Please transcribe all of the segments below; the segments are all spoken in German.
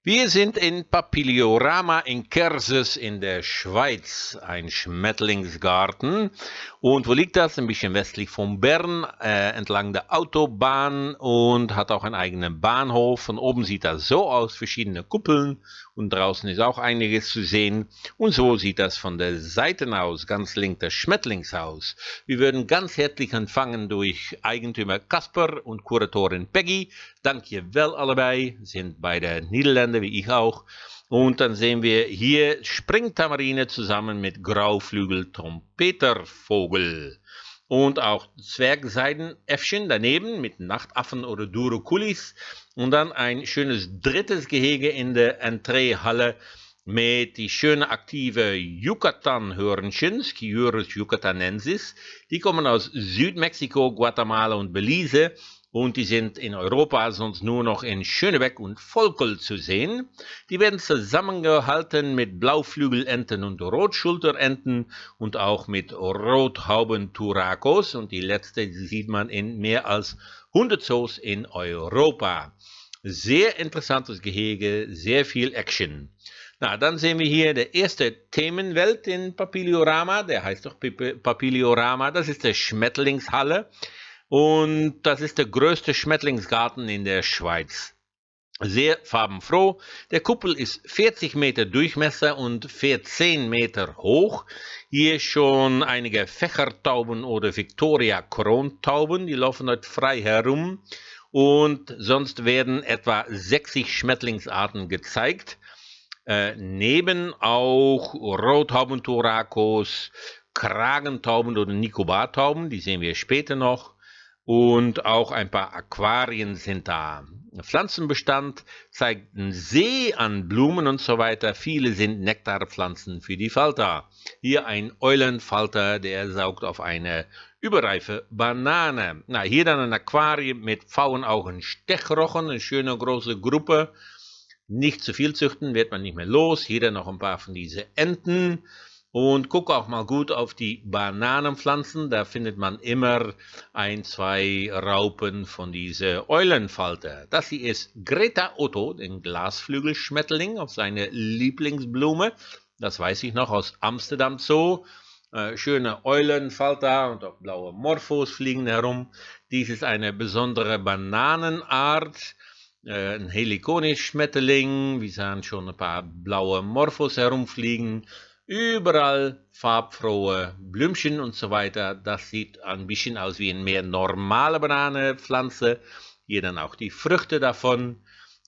Wir sind in Papiliorama in Kerzes in der Schweiz, ein Schmetterlingsgarten. Und wo liegt das? Ein bisschen westlich von Bern, entlang der Autobahn und hat auch einen eigenen Bahnhof. Von oben sieht das so aus, verschiedene Kuppeln und draußen ist auch einiges zu sehen. Und so sieht das von der Seite aus, ganz links das Schmetterlingshaus. Wir würden ganz herzlich empfangen durch Eigentümer Kasper und Kuratorin Peggy. Dankjewel allebei, sind beide Niederländer wie ich auch. Und dann sehen wir hier Springtamarine zusammen mit Grauflügel-Trompetervogel. Und auch Zwergseidenäffchen daneben mit Nachtaffen oder Durokulis. Und dann ein schönes drittes Gehege in der Entreehalle mit die schöne aktive Yucatan-Hörnchen, Sciurus yucatanensis. Die kommen aus Südmexiko, Guatemala und Belize. Und die sind in Europa sonst nur noch in Schönebeck und Volkel zu sehen. Die werden zusammengehalten mit Blauflügelenten und Rotschulterenten und auch mit Rothaubenturacos. Und die letzte sieht man in mehr als 100 Zoos in Europa. Sehr interessantes Gehege, sehr viel Action. Na, dann sehen wir hier der erste Themenwelt in Papiliorama. Der heißt doch Papiliorama. Das ist der Schmetterlingshalle. Und das ist der größte Schmetterlingsgarten in der Schweiz. Sehr farbenfroh. Der Kuppel ist 40 Meter Durchmesser und 14 Meter hoch. Hier schon einige Fächertauben oder Victoria-Krontauben, die laufen dort frei herum. Und sonst werden etwa 60 Schmetterlingsarten gezeigt. Neben auch Rothaubenturacos, Kragentauben oder Nicobartauben, die sehen wir später noch. Und auch ein paar Aquarien sind da. Der Pflanzenbestand zeigt einen See an Blumen und so weiter. Viele sind Nektarpflanzen für die Falter. Hier ein Eulenfalter, der saugt auf eine überreife Banane. Na, hier dann ein Aquarium mit Pfauenaugen Stechrochen, eine schöne große Gruppe. Nicht zu viel züchten, wird man nicht mehr los. Hier dann noch ein paar von diesen Enten. Und guck auch mal gut auf die Bananenpflanzen, da findet man immer ein, zwei Raupen von dieser Eulenfalter. Das hier ist Greta Otto, den Glasflügelschmetterling auf seine Lieblingsblume. Das weiß ich noch aus Amsterdam Zoo. Schöne Eulenfalter und auch blaue Morphos fliegen herum. Dies ist eine besondere Bananenart. Ein Heliconischmetterling. Wir sahen schon ein paar blaue Morphos herumfliegen. Überall farbfrohe Blümchen und so weiter. Das sieht ein bisschen aus wie eine mehr normale Bananenpflanze. Hier dann auch die Früchte davon.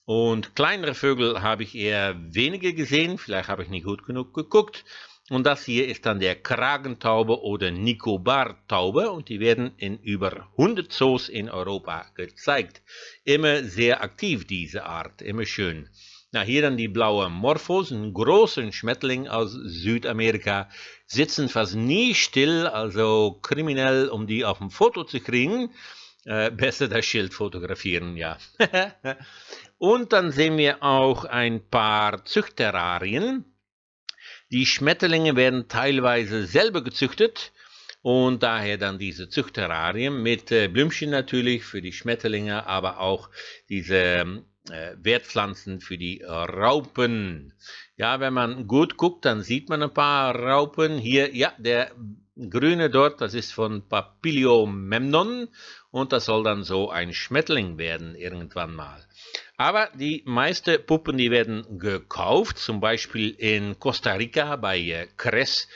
Und kleinere Vögel habe ich eher weniger gesehen. Vielleicht habe ich nicht gut genug geguckt. Und das hier ist dann der Kragentaube oder Nicobartaube. Und die werden in über 100 Zoos in Europa gezeigt. Immer sehr aktiv, diese Art. Immer schön. Na, hier dann die blaue Morphos, ein großer Schmetterling aus Südamerika, sitzen fast nie still, also kriminell, um die auf dem Foto zu kriegen. Besser das Schild fotografieren, ja. Und dann sehen wir auch ein paar Züchterarien. Die Schmetterlinge werden teilweise selber gezüchtet und daher dann diese Züchterarien mit Blümchen natürlich für die Schmetterlinge, aber auch diese Wertpflanzen für die Raupen. Ja, wenn man gut guckt, dann sieht man ein paar Raupen. Hier, ja, der grüne dort, das ist von Papiliomemnon und das soll dann so ein Schmetterling werden irgendwann mal. Aber die meisten Puppen, die werden gekauft, zum Beispiel in Costa Rica bei Kress.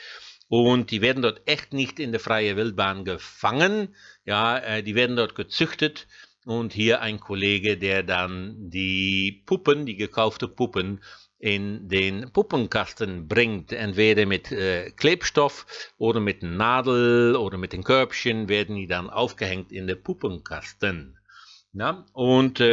Und die werden dort echt nicht in der freien Wildbahn gefangen. Ja, die werden dort gezüchtet. Und hier ein Kollege, der dann die Puppen, die gekaufte Puppen, in den Puppenkasten bringt. Entweder mit Klebstoff oder mit Nadel oder mit den Körbchen werden die dann aufgehängt in den Puppenkasten. Ja? Und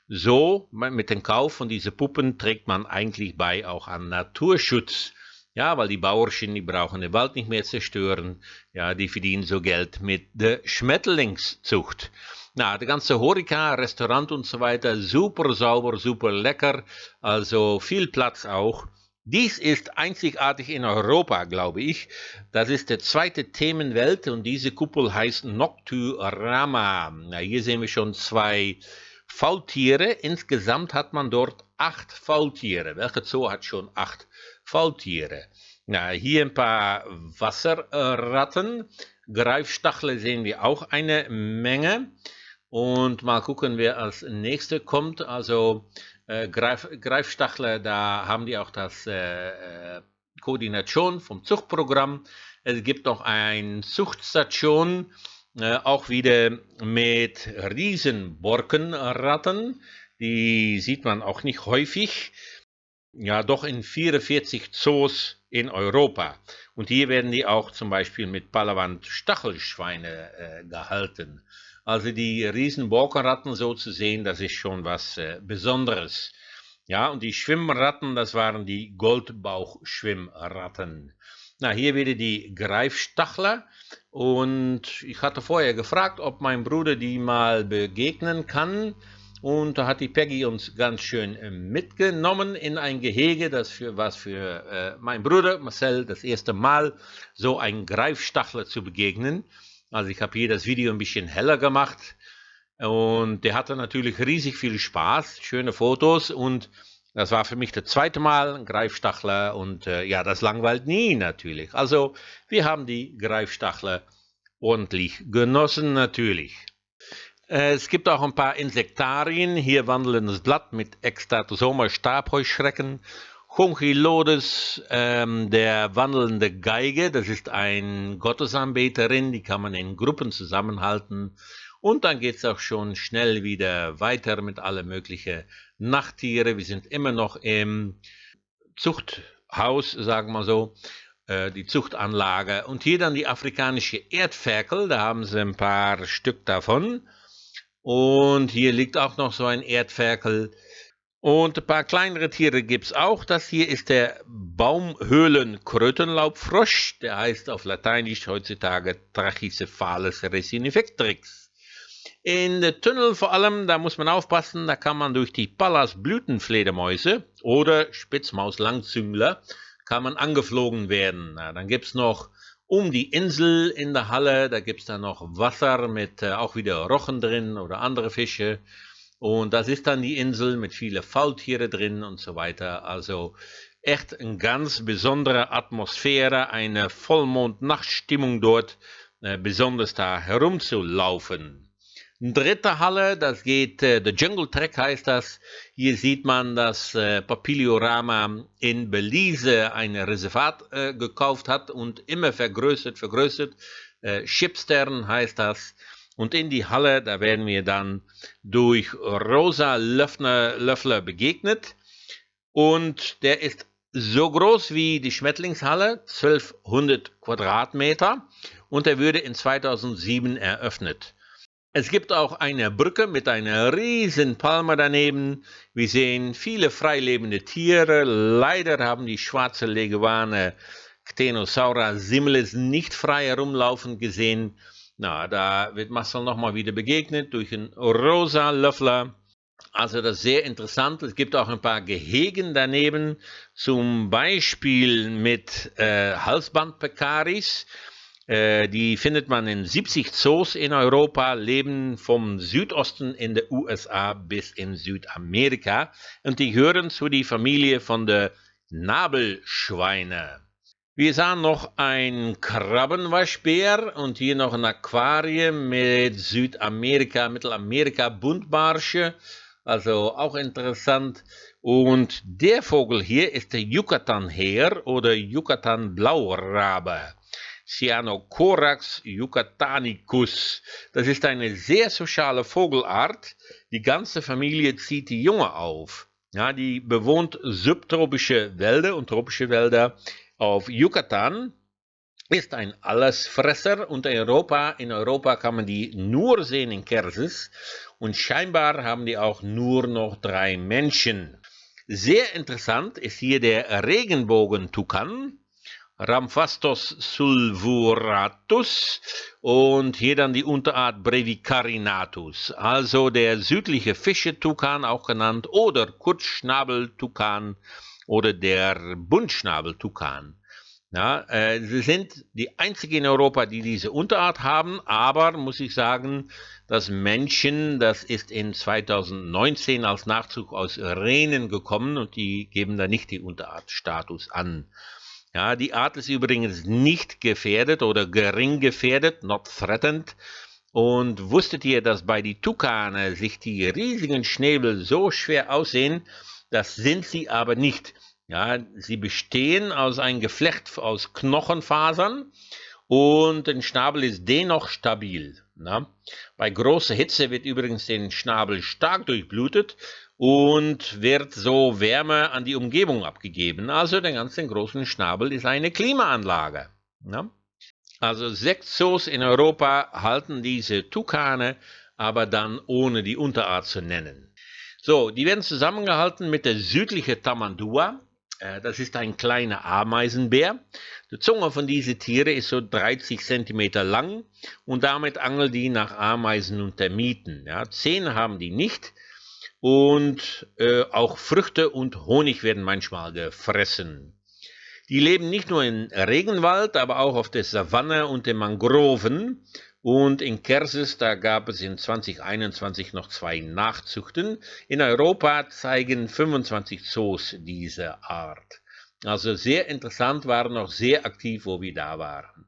so, mit dem Kauf von diesen Puppen trägt man eigentlich bei auch an Naturschutz. Ja, weil die Bauerchen, die brauchen den Wald nicht mehr zerstören. Ja, die verdienen so Geld mit der Schmetterlingszucht. Na, der ganze Horeca, Restaurant und so weiter, super sauber, super lecker, also viel Platz auch. Dies ist einzigartig in Europa, glaube ich. Das ist der zweite Themenwelt und diese Kuppel heißt Nocturama. Na, hier sehen wir schon zwei Faultiere. Insgesamt hat man dort 8 Faultiere. Welcher Zoo hat schon 8 Faultiere? Na, hier ein paar Wasserratten. Greifstachler sehen wir auch eine Menge. Und mal gucken, wer als nächste kommt. Also Greifstachler, da haben die auch das Koordination vom Zuchtprogramm. Es gibt noch eine Zuchtstation, auch wieder mit Riesenborkenratten. Die sieht man auch nicht häufig. Ja, doch in 44 Zoos in Europa. Und hier werden die auch zum Beispiel mit Palawand-Stachelschweine gehalten. Also die Riesenborkenratten so zu sehen, das ist schon was Besonderes. Ja, und die Schwimmratten, das waren die Goldbauchschwimmratten. Na, hier wieder die Greifstachler. Und ich hatte vorher gefragt, ob mein Bruder die mal begegnen kann. Und da hat die Peggy uns ganz schön mitgenommen in ein Gehege, das für mein Bruder Marcel das erste Mal so ein Greifstachler zu begegnen. Also ich habe hier das Video ein bisschen heller gemacht und der hatte natürlich riesig viel Spaß, schöne Fotos und das war für mich das zweite Mal ein Greifstachler und ja, das langweilt nie natürlich. Also wir haben die Greifstachler ordentlich genossen natürlich. Es gibt auch ein paar Insektarien, hier wandelndes Blatt mit Extatosoma Stabheuschrecken, Chunchilodes, der wandelnde Geige, das ist ein Gottesanbeterin, die kann man in Gruppen zusammenhalten und dann geht es auch schon schnell wieder weiter mit alle möglichen Nachttiere. Wir sind immer noch im Zuchthaus, sagen wir so, die Zuchtanlage und hier dann die afrikanische Erdferkel, da haben sie ein paar Stück davon. Und hier liegt auch noch so ein Erdferkel. Und ein paar kleinere Tiere gibt es auch. Das hier ist der Baumhöhlenkrötenlaubfrosch. Der heißt auf Lateinisch heutzutage Trachycephalus resinifectrix. In den Tunnel vor allem, da muss man aufpassen, da kann man durch die Pallasblütenfledermäuse oder Spitzmaus-Langzüngler kann man angeflogen werden. Na, dann gibt es noch um die Insel in der Halle, da gibt es dann noch Wasser mit auch wieder Rochen drin oder andere Fische. Und das ist dann die Insel mit vielen Faultiere drin und so weiter. Also echt eine ganz besondere Atmosphäre, eine Vollmond-Nachtstimmung dort, besonders da herumzulaufen. Dritte Halle, das geht, The Jungle Trek heißt das. Hier sieht man, dass Papiliorama in Belize ein Reservat gekauft hat und immer vergrößert. Shipstern heißt das. Und in die Halle, da werden wir dann durch Rosa Löffler begegnet. Und der ist so groß wie die Schmetterlingshalle, 1200 Quadratmeter. Und er wurde in 2007 eröffnet. Es gibt auch eine Brücke mit einer riesen Palme daneben. Wir sehen viele freilebende Tiere. Leider haben die schwarze Leguane Ctenosaura similis nicht frei herumlaufen gesehen. Na, da wird Marcel nochmal wieder begegnet durch einen rosa Löffler. Also das ist sehr interessant. Es gibt auch ein paar Gehegen daneben, zum Beispiel mit Halsbandpekaris. Die findet man in 70 Zoos in Europa, leben vom Südosten in der USA bis in Südamerika und die gehören zu der Familie von der Nabelschweine. Wir sahen noch ein Krabbenwaschbär und hier noch ein Aquarium mit Südamerika, Mittelamerika Buntbarsche, also auch interessant. Und der Vogel hier ist der Yucatan-Heer oder Yucatan-Blaurabe. Cyanocorax yucatanicus. Das ist eine sehr soziale Vogelart. Die ganze Familie zieht die Junge auf. Ja, die bewohnt subtropische Wälder und tropische Wälder auf Yucatan. Ist ein Allesfresser und in Europa kann man die nur sehen in Kersis und scheinbar haben die auch nur noch 3 Männchen. Sehr interessant ist hier der Regenbogentukan. Ramphastos sulvuratus und hier dann die Unterart Brevicarinatus, also der südliche Fischetukan auch genannt oder Kurzschnabeltukan oder der Buntschnabeltukan. Ja, sie sind die einzigen in Europa, die diese Unterart haben, aber muss ich sagen, das Männchen, das ist in 2019 als Nachzug aus Rhenen gekommen und die geben da nicht die Unterartstatus an. Ja, die Art ist übrigens nicht gefährdet oder gering gefährdet, not threatened. Und wusstet ihr, dass bei die Tukane sich die riesigen Schnäbel so schwer aussehen? Das sind sie aber nicht. Ja, sie bestehen aus einem Geflecht aus Knochenfasern und der Schnabel ist dennoch stabil. Na? Bei großer Hitze wird übrigens der Schnabel stark durchblutet und wird so Wärme an die Umgebung abgegeben. Also der ganze große Schnabel ist eine Klimaanlage. Na? Also 6 Zoos in Europa halten diese Tukane, aber dann ohne die Unterart zu nennen. So, die werden zusammengehalten mit der südlichen Tamandua. Das ist ein kleiner Ameisenbär. Die Zunge von diesen Tieren ist so 30 Zentimeter lang und damit angeln die nach Ameisen und Termiten. Ja, Zähne haben die nicht und auch Früchte und Honig werden manchmal gefressen. Die leben nicht nur im Regenwald, aber auch auf der Savanne und den Mangroven. Und in Kerses, da gab es in 2021 noch 2 Nachzuchten. In Europa zeigen 25 Zoos diese Art. Also sehr interessant, waren noch sehr aktiv, wo wir da waren.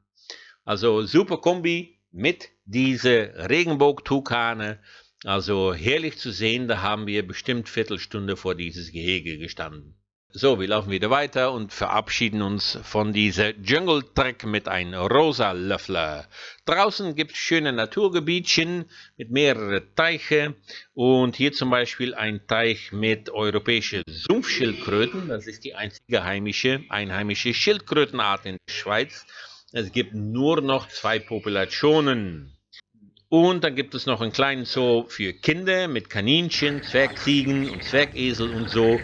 Also super Kombi mit diese Regenbogen-Tukane. Also herrlich zu sehen, da haben wir bestimmt Viertelstunde vor dieses Gehege gestanden. So, wir laufen wieder weiter und verabschieden uns von dieser Jungle Trek mit einem rosa Löffler. Draußen gibt es schöne Naturgebietchen mit mehreren Teiche und hier zum Beispiel ein Teich mit europäischen Sumpfschildkröten. Das ist die einzige einheimische Schildkrötenart in der Schweiz. Es gibt nur noch 2 Populationen. Und dann gibt es noch einen kleinen Zoo für Kinder mit Kaninchen, Zwergziegen und Zwergesel und so.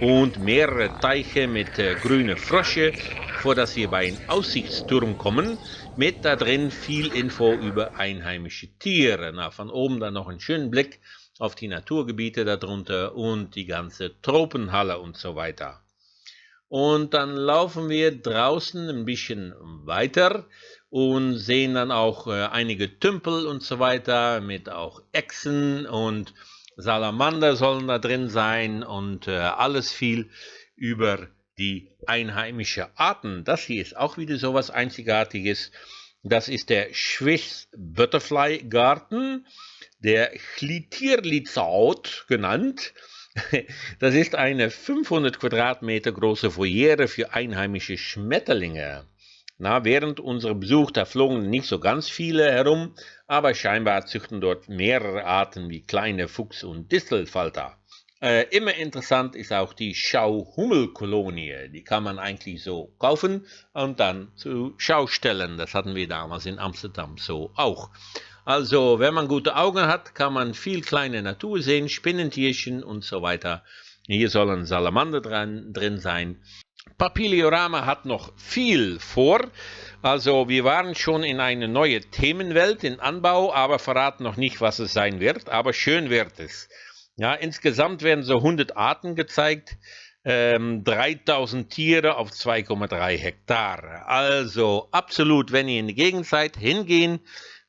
Und mehrere Teiche mit grünen Frösche, vor dass wir bei einem Aussichtsturm kommen. Mit da drin viel Info über einheimische Tiere. Na, von oben dann noch einen schönen Blick auf die Naturgebiete darunter und die ganze Tropenhalle und so weiter. Und dann laufen wir draußen ein bisschen weiter und sehen dann auch einige Tümpel und so weiter mit auch Echsen und Salamander sollen da drin sein und alles viel über die einheimischen Arten. Das hier ist auch wieder so was Einzigartiges. Das ist der Swiss Butterfly Garten, der Chlitierlizaut genannt. Das ist eine 500 Quadratmeter große Foyer für einheimische Schmetterlinge. Na, während unserem Besuch, da flogen nicht so ganz viele herum, aber scheinbar züchten dort mehrere Arten wie kleine Fuchs- und Distelfalter. Immer interessant ist auch die Schauhummelkolonie. Die kann man eigentlich so kaufen und dann zur Schau stellen. Das hatten wir damals in Amsterdam so auch. Also, wenn man gute Augen hat, kann man viel kleine Natur sehen, Spinnentierchen und so weiter. Hier sollen Salamander drin sein. Papiliorama hat noch viel vor. Also, wir waren schon in eine neue Themenwelt in Anbau, aber verraten noch nicht, was es sein wird. Aber schön wird es. Ja, insgesamt werden so 100 Arten gezeigt. 3000 Tiere auf 2,3 Hektar. Also absolut, wenn ihr in die Gegend seid, hingehen,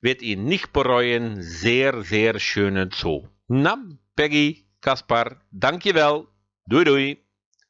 wird ihr nicht bereuen. Sehr, sehr schöne Zoo. Na, Peggy, Kaspar, dankjewel. Doei doei.